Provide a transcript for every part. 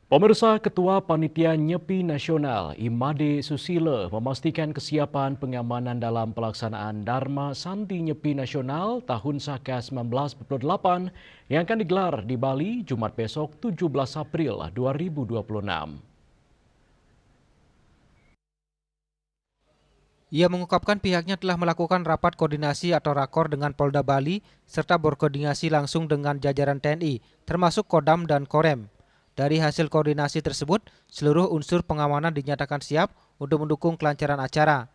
Pemirsa, Ketua Panitia Nyepi Nasional Imade Susilo memastikan kesiapan pengamanan dalam pelaksanaan Dharma Santi Nyepi Nasional tahun Saka 1948 yang akan digelar di Bali Jumat besok 17 April 2026. Ia mengungkapkan pihaknya telah melakukan rapat koordinasi atau rakor dengan Polda Bali serta berkoordinasi langsung dengan jajaran TNI, termasuk Kodam dan Korem. Dari hasil koordinasi tersebut, seluruh unsur pengamanan dinyatakan siap untuk mendukung kelancaran acara.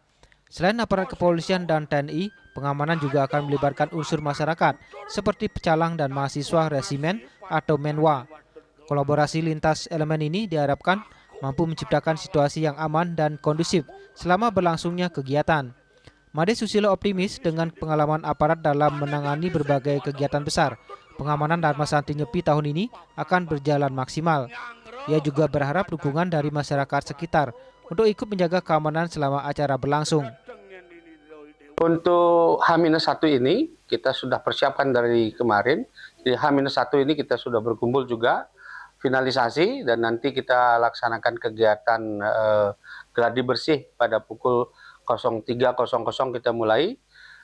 Selain aparat kepolisian dan TNI, pengamanan juga akan melibatkan unsur masyarakat seperti pecalang dan mahasiswa resimen atau Menwa. Kolaborasi lintas elemen ini diharapkan mampu menciptakan situasi yang aman dan kondusif selama berlangsungnya kegiatan. Made Susilo optimis dengan pengalaman aparat dalam menangani berbagai kegiatan besar. Pengamanan Dharma Santi Nyepi tahun ini akan berjalan maksimal. Ia juga berharap dukungan dari masyarakat sekitar untuk ikut menjaga keamanan selama acara berlangsung. Untuk H-1 ini kita sudah persiapan dari kemarin. Di H-1 ini kita sudah berkumpul juga, finalisasi, dan nanti kita laksanakan kegiatan gladi bersih pada pukul 03.00 kita mulai.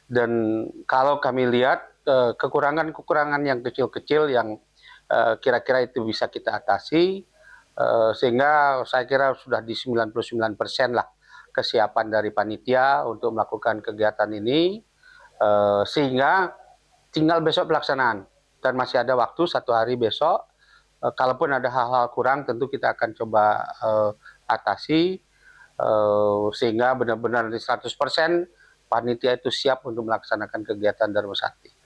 Dan kalau kami lihat kekurangan-kekurangan yang kecil-kecil yang kira-kira itu bisa kita atasi, sehingga saya kira sudah di 99% lah kesiapan dari panitia untuk melakukan kegiatan ini, sehingga tinggal besok pelaksanaan dan masih ada waktu 1 hari besok. Kalaupun ada hal-hal kurang tentu kita akan coba atasi, sehingga benar-benar di 100% panitia itu siap untuk melaksanakan kegiatan Dharma Santi.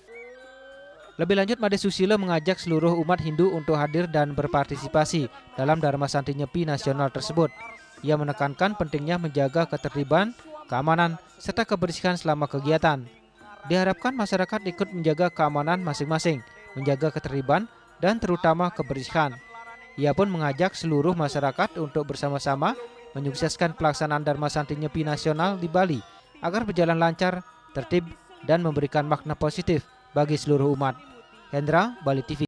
Lebih lanjut, Made Susilo mengajak seluruh umat Hindu untuk hadir dan berpartisipasi dalam Dharma Santi Nyepi Nasional tersebut. Ia menekankan pentingnya menjaga ketertiban, keamanan, serta kebersihan selama kegiatan. Diharapkan masyarakat ikut menjaga keamanan masing-masing, menjaga ketertiban, dan terutama kebersihan. Ia pun mengajak seluruh masyarakat untuk bersama-sama menyukseskan pelaksanaan Dharma Santi Nyepi Nasional di Bali agar berjalan lancar, tertib, dan memberikan makna positif bagi seluruh umat. Hendra, Bali TV.